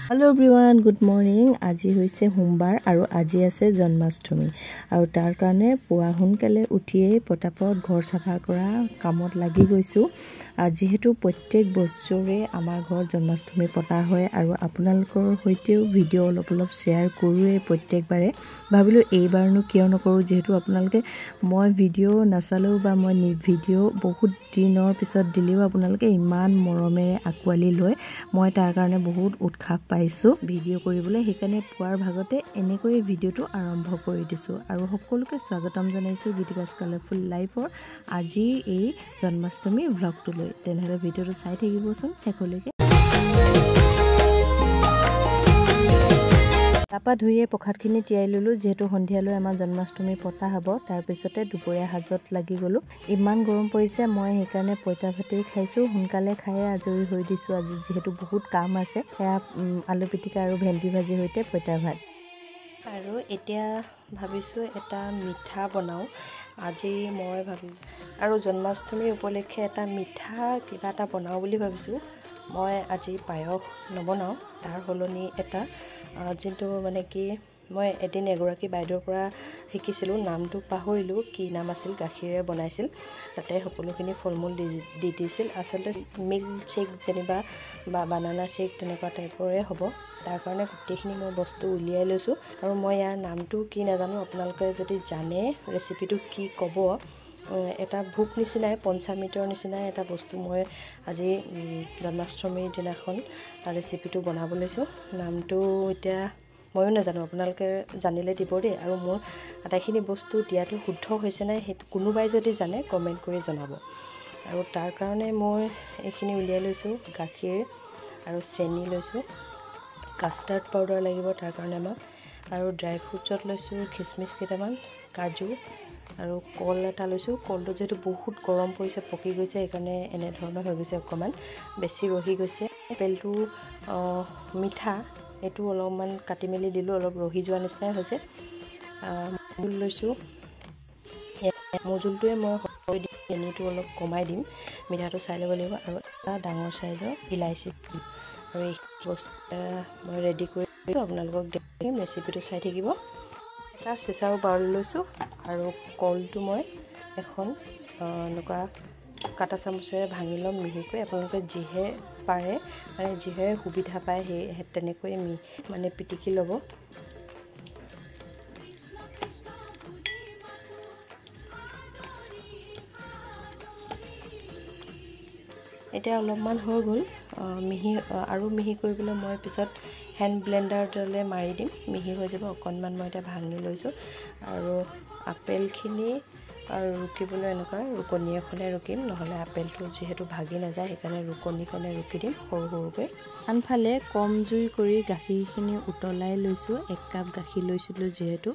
Hello everyone good morning আজি হৈছে সোমবাৰ আৰু আজি আছে জন্মাষ্টমী আৰু তাৰ কাৰণে পুৱা সোনকালে উঠিয়ে পটাপট ঘৰ সাফা কৰা কামত লাগি গৈছো যেহেতু প্ৰত্যেক বছৰে আমাৰ ঘৰ জন্মাষ্টমী পতা হয় আৰু আপোনালোকৰ হৈতেও ভিডিও অলপ শেয়াৰ কৰোৱে প্ৰত্যেকবাৰে ভাবিলো এইবাৰনো কিয় নকৰো যেহেতু আপোনালোকে মই ভিডিও নাচালেও বা মই ভিডিও বহুত দিনৰ পিছত দিলেও আপোনালোকে ইমান মৰমেৰে আকোৱালি লয় মই তাৰ কাৰণে বহুত উৎসাহ পাইছো ভিডিও কৰিবলৈ সেইকাৰণে পুৱাৰ ভাগতে এনেকৈ ভিডিওটো আৰম্ভ কৰি দিছো আৰু সকলোকে স্বাগতম জনাইছো গীতিকাছ কালাৰফুল লাইফৰ আজি এই জন্মাষ্টমী ব্লগটো লৈ তেনেহলে ভিডিওটো চাই থাকিবচোন শেষলৈকে তাপা ধুইয়ে পখাতখিনি তিয়াই ললো যেহেতু সন্ধিয়ালৈ আমাৰ জন্মাষ্টমী পতা হ'ব তাৰ পিছতে দুপৰীয়া হাজত লাগি গলো ইমান গৰম পৰিছে মই সেইকাৰণে পইতা ভাতেই খাইছো সোনকালে খাই আজৰি হৈ দিছো আজি যেহেতু বহুত কাম আছে সেয়া আলু পিটিকা আৰু ভেন্দি ভাজি হৈতে পইতা ভাত আৰু এতিয়া ভাবিছো এটা মিঠা বনাও আজি মই ভাবি আৰু জন্মাষ্টমী উপলক্ষে এটা মিঠা কিবা এটা বনাও বুলি ভাবিছো মই আজি পায়স নবনাও তাৰ হলনি এটা যেটো মানে কি মই এদিন এগৰাকী বাইদেউৰ পৰা শিকিছিলো নামটো পাহৰিলো কি নাম আছিল গাখীৰে বনাইছিল তাতে সকলোখিনি ফলমূল দি দিছিল আসলে মিল্ক শেক যেনিবা বা বানানা শেক তেনেকুৱা টাইপৰে হ'ব তাৰ কাৰণে গোটেইখিনি মই বস্তু উলিয়াই লৈছো আৰু মই ইয়াৰ নামটো কি নাজানো আপোনালোকে যদি জানে ৰেচিপিটো কি ক'ব এটা ভোক নিচিনাই পঞ্চামৃতৰ নিচিনাই এটা বস্তু মই আজি জন্মাষ্টমীৰ দিনাখন ৰেচিপিটো বনাব লৈছো নামটো এতিয়া ময়ো নাজানো আপোনালোকে জানিলে দিব দেই আৰু মোৰ আটাইখিনি বস্তু দিয়াটো শুদ্ধ হৈছে নাই সেইটো কোনোবাই যদি জানে কমেন্ট কৰি জনাব আৰু তাৰ কাৰণে মই এইখিনি উলিয়াই লৈছো গাখীৰ আৰু চেনি লৈছো কাষ্টাৰ্ড পাউডাৰ লাগিব তাৰ কাৰণে আমাক আৰু ড্ৰাই ফ্ৰুটছত লৈছো কিচমিচ কেইটামান কাজু আৰু কল এটা লৈছো কলটো যেটো বহুত গৰম পৰিছে পকি গৈছে সেইকাৰণে এনে ধৰণৰ হৈ গৈছে অকমান বেছি ৰহি গৈছে আপেলটো মিঠা এটো অলপমান কাটি মেলি দিলো অলপ ৰহি যোৱা নিচিনা হৈছে মূল লৈছো মজুলটোৱে মই চেনিটো অলপ কমাই দিম মিঠাটো চাই ল'ব লাগিব আৰু এটা ডাঙৰ সাইজৰ ইলাইচি আৰু এই বস্তু মই ৰেডি কৰি আপোনালোকক দেখাম ৰেচিপিটো চাই থাকিব এটা চিচাৰ বাউল লৈছো আৰু কলটো মই এখন নকা কাটা চামুচেৰে ভাঙি লম মিহিকৈ আপোনালোকে জিহে পাৰে মানে জিহে সুবিধা পায় সেই তেনেকৈ মানে পিটিকি ল'ব এতিয়া অলপমান হৈ গ'ল মিহি আৰু মিহি কৰিবলৈ মই পিছত হ্যান্ড ব্লেন্ডাৰলৈ মাৰি দিম মিহি হৈ যাব অকনমান মই এটা ভাঙি লৈছো আৰু আপেলখিনি আৰু ৰুকিবলৈ এনেকুৱা ৰুকনি এখনে ৰুকিম নহলে আপেলটো যেহেতু ভাগি নাযায় সেইকাৰণে ৰুকনিখনে ৰুকি দিম সৰু সৰুকৈ আনফালে কম জুই কৰি গাখীৰখিনি উতলাই লৈছো 1 কাপ গাখীৰ লৈছিলো যেহেতু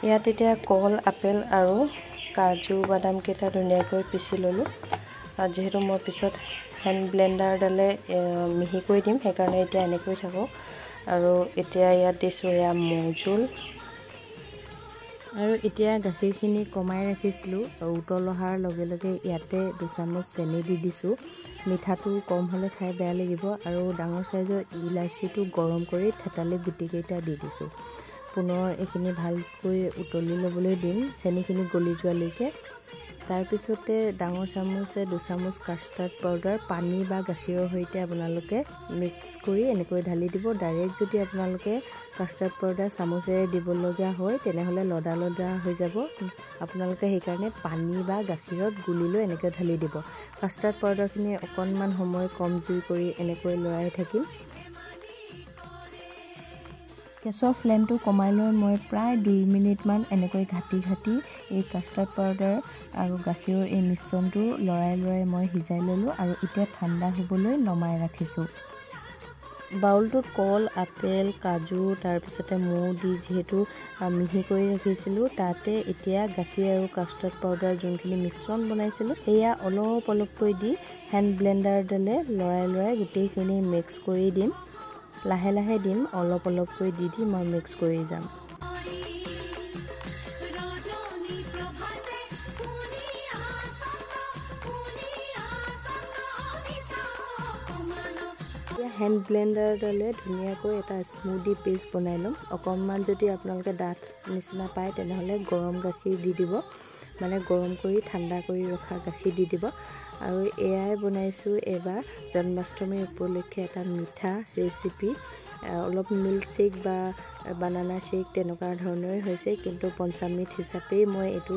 ইয়াত এতিয়া কল আপেল আৰু কাজু বাদাম কেটা ধুনীয়াকৈ পিছি ললো যেহেতু মই পিছত হ্যান্ড ব্লেন্ডাৰডালে মিহি কৰি দিম সেইকাৰণে এতিয়া এনেকৈ থাকো আৰু এতিয়া ইয়াত দিছো এয়া মজুল আৰু এতিয়া গাখীৰখিনি কমাই ৰাখিছিলো উতল অহাৰ লগে লগে ইয়াতে 2 চামুচ চেনি দি দিছো মিঠাটো কম হলে খাই বেয়া লাগিব আৰু ডাঙৰ সাইজৰ ইলাচিটো গৰম কৰি থেতালি গুটি কেইটা দি দিছো পুনৰ এখিনি ভালকৈ উতলি লবলৈ দিম চেনিখিনি গলি যোৱালৈকে তাৰ পিছতে ডাঙৰ চামুচে 2 চামুচ কাষ্টাৰ্ড পাউডাৰ পানী বা গাখীৰৰ হৈতে আপোনালোকে মিক্স কৰি এনেকৈ ঢালি দিব ডাইৰেক্ট যদি আপোনালোকে কাষ্টাৰ্ড পাউডাৰ চামুচেৰে দিব লগা হয় তেনেহলে লডা লডা হৈ যাব আপোনালোকে সেইকাৰণে পানী বা গাখীৰত গুলি লৈ এনেকৈ ঢালি দিব কাষ্টাৰ্ড পাউডাৰখিনি অকনমান সময় কম জুই কৰি এনেকৈ লৰাই থাকিম গেছৰ ফ্লেমটো কমাই লৈ মই প্ৰায় 2 মিনিটমান এনেকৈ ঘাটি এই কাষ্টাৰ্ড পাউডাৰ আৰু গাখীৰৰ এই মিশ্ৰণটো লৰাই মই সিজাই ল'লোঁ আৰু এতিয়া ঠাণ্ডা হ'বলৈ নমাই ৰাখিছোঁ। বাউলটোত কল, আপেল, কাজু তাৰপিছতে মৌ দি যিহেতু মিহি কৰি ৰাখিছিলোঁ, তাতে এতিয়া গাখীৰ আৰু কাষ্টাৰ্ড পাউডাৰ যোনখিনি মিশ্ৰণ বনাইছিলোঁ সেয়া অলপকৈ দি হেণ্ড ব্লেণ্ডাৰডালে লৰাই গোটেইখিনি মিক্স কৰি দিম। লাহে দিম, অলপকৈ দি মই মিক্স কৰি যাম। হেণ্ড ব্লেণ্ডাৰডালে ধুনীয়াকৈ এটা স্মুদি পেষ্ট বনাই ল'ম। অকণমান যদি আপোনালোকে ডাঠ নিচিনা পায় তেনেহ'লে গৰম গাখীৰ দি দিব, মানে গৰম কৰি ঠাণ্ডা কৰি ৰখা গাখীৰ দি দিব। আৰু এয়াই বনাইছোঁ এইবাৰ জন্মাষ্টমী উপলক্ষে এটা মিঠা ৰেচিপি। অলপ মিল্ক শ্বেক বা বানানা শ্বেক তেনেকুৱা ধৰণৰে হৈছে, কিন্তু পঞ্চামৃত হিচাপেই মই এইটো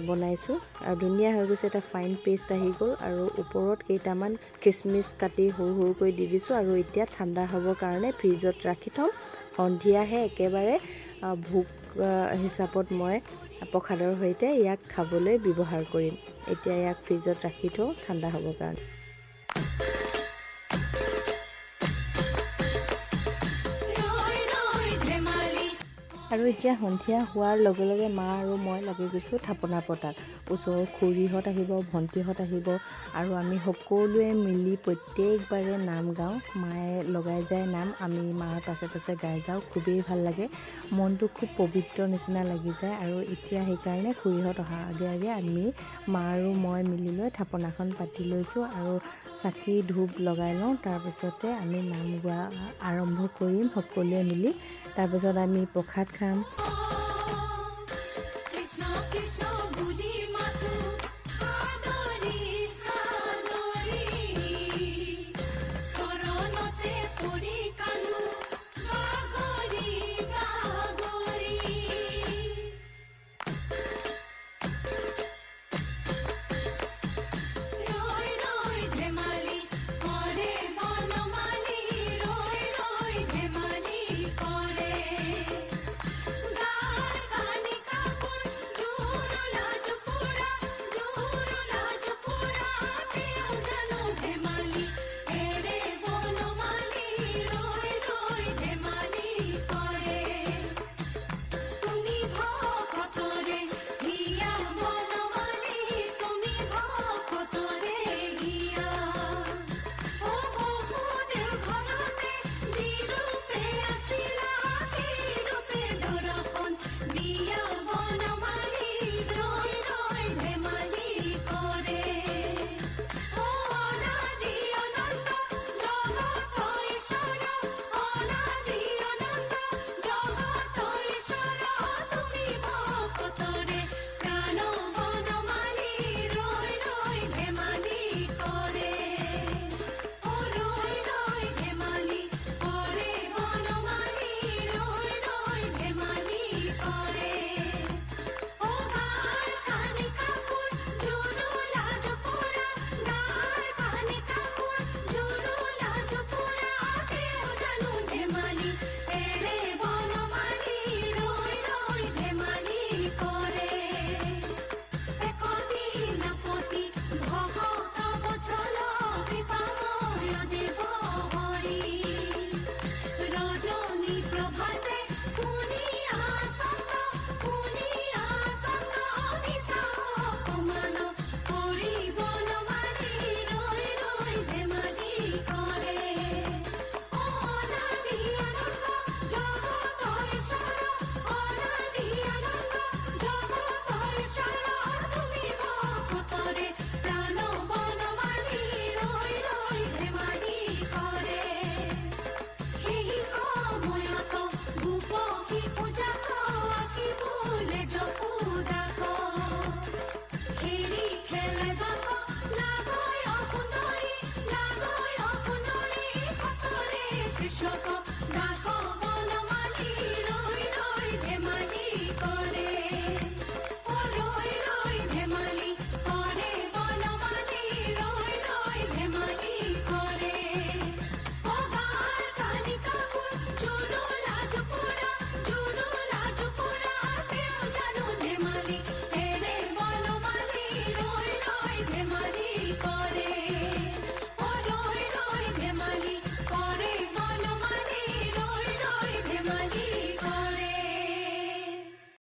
বনাইছোঁ আৰু ধুনীয়া হৈ গৈছে। এটা ফাইন পেষ্ট আহি গ'ল আৰু ওপৰত কেইটামান কিচমিচ কাটি সৰুকৈ দি দিছোঁ আৰু এতিয়া ঠাণ্ডা হ'বৰ কাৰণে ফ্ৰিজত ৰাখি থ'ম। সন্ধিয়াহে একেবাৰে ভোগ হিচাপত মই প্ৰসাদৰ সৈতে ইয়াক খাবলৈ ব্যৱহাৰ কৰিম। এতিয়া ইয়াক ফ্ৰিজত ৰাখি থওঁ ঠাণ্ডা হ'বৰ কাৰণে। আৰু এতিয়া সন্ধিয়া হোৱাৰ লগে মা আৰু মই লাগি গৈছোঁ থাপনা পতাত। ওচৰৰ খুৰীহঁত আহিব, ভণ্টিহঁত আহিব আৰু আমি সকলোৱে মিলি প্ৰত্যেকবাৰে নাম গাওঁ। মায়ে লগাই যায় নাম, আমি মাৰ পাছে গাই যাওঁ। খুবেই ভাল লাগে, মনটো খুব পবিত্ৰ নিচিনা লাগি যায়। আৰু এতিয়া সেইকাৰণে খুৰীহঁত অহাৰ আগে আমি মা আৰু মই মিলি লৈ থাপনাখন পাতি লৈছোঁ আৰু চাকি ধূপ লগাই লওঁ। তাৰপিছতে আমি নাম গোৱা আৰম্ভ কৰিম সকলোৱে মিলি। তাৰপিছত আমি প্ৰসাদ খাম।